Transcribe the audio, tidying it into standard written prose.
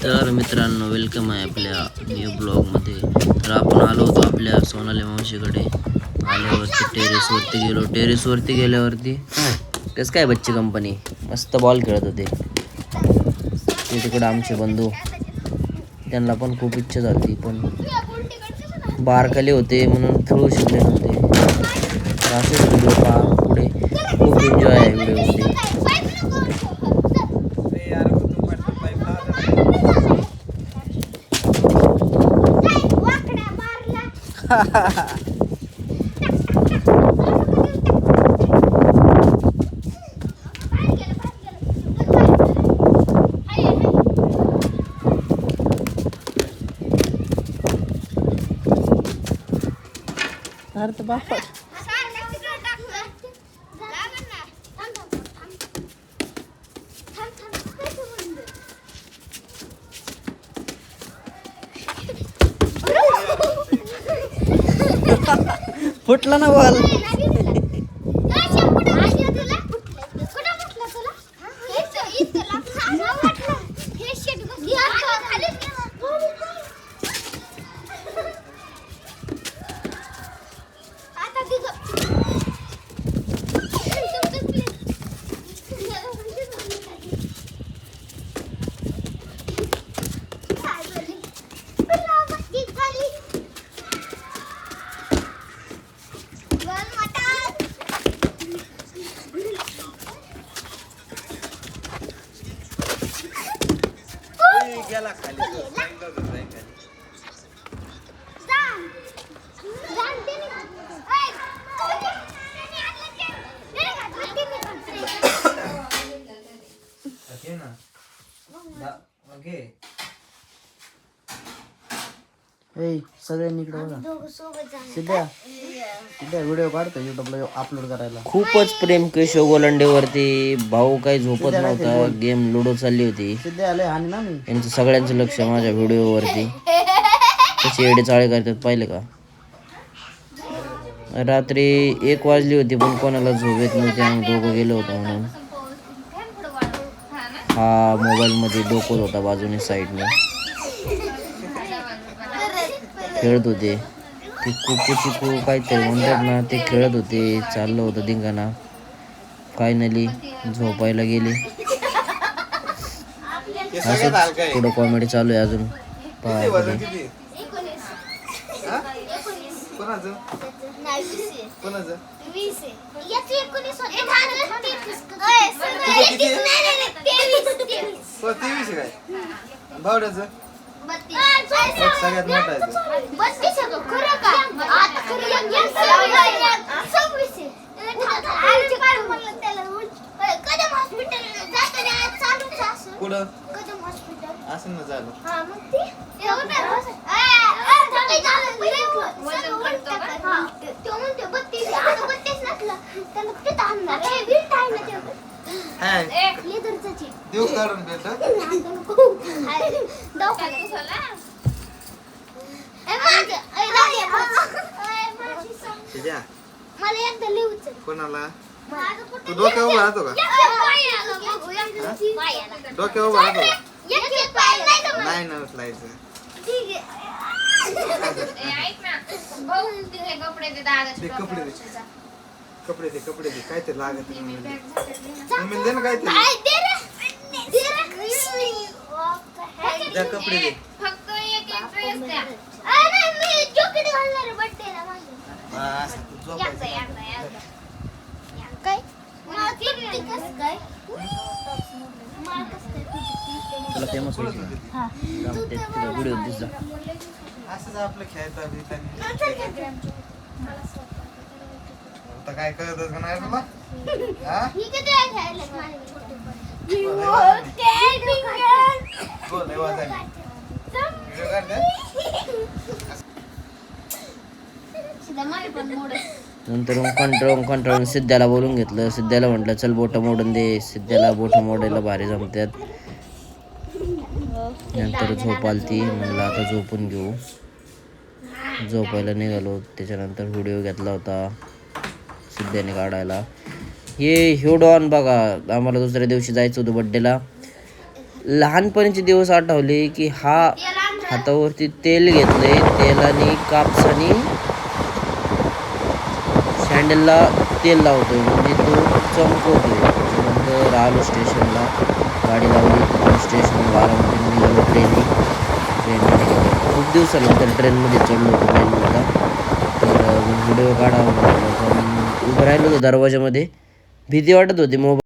तर मित्रांनो, वेलकम आहे आपल्या न्यू ब्लॉगमध्ये. तर आपण आलो होतो आपल्या सोनाली मावशीकडे. आल्यावरती टेरेसवरती गेल्यावरती कसं काय बच्ची कंपनी मस्त बॉल खेळत होते. ते तिकडं आमचे बंधू, त्यांना पण खूप इच्छा झाली, पण बारकाले होते म्हणून खेळू शकले नव्हते. तर असेच व्हिडिओ पहा पुढे, खूप एन्जॉय आहे व्हिडिओमध्ये. अरे तर बापा फुटला ना बॉल. गेला खाली सगळ्यांनी इकडे बघा. सिद्ध्या व्हिडिओ काढतो युट्यूबला अपलोड करायला. खूपच प्रेम केशव गोलंडेवरती. भाऊ काही झोपत नव्हता, गेम लुडो चालली होती. सिद्ध्या आले आणि ना मी यांचं सगळ्यांचं लक्ष माझ्या व्हिडिओवरती. कशी एडे चाळे करतात पाहिले का. रात्री 1 वाजली होती पण कोणाला झोप येत नव्हती. आम्ही दोघं गेलो होतो म्हणून. हा मोबाईलमध्ये डोकत होता बाजूने साईडने, खेळत होते. ते कुकू चिकू काहीतरी म्हणतात ना, ते खेळत होते. चाललं होतं धिंगाणा. फायनली झोपायला गेले. असंच पुढं कॉमेडी चालू आहे अजून. सगळ्यात मोठा आहे. कुठं असं ना झालं. देऊ काढून भेट मला एकदा लिहूच कोणाला तू डोक्यावर उभा राहतो का? डोक्यावर उभा राहतो का? नाही ना उचलायचं. कपडे दे काहीतरी लागत मम्मी दे ना काहीतरी. द्या कपडे दे. तुला फेमस व्हिडिओ दिसला. असंच आपलं खेळता आता काय कळतच का नाही तुला. नंतर कंटाळून सिद्ध्याला बोलून घेतलं. सिद्ध्याला म्हटलं चल बोटं मोडून दे. सिद्ध्याला बोटं मोडायला भारी जमतात. नंतर झोप आलती, म्हणलं आता झोपून घेऊ. झोपायला निघालो. त्याच्यानंतर व्हिडिओ घेतला होता सिद्ध्याने काढायला. हे डॉन बघा, आम्हाला दुसऱ्या दिवशी जायचं होतं बड्डेला. लहानपणीचे दिवस आठवले की हा हातावरती तेल घेतलंय, तेलाने कापसाने सँडलला तेल लावतोय म्हणजे तो चमकवतोय. त्याच्यानंतर आलो स्टेशनला, गाडी लावली स्टेशन बारामती निघालो ट्रेनने खूप दिवसानंतर ट्रेनमध्ये चढलो होतो ट्रेनला. तर व्हिडिओ काढावा म्हटलं पण उभं राहिलो होतो दरवाजामध्ये, भीती वाटत होती मोबाईल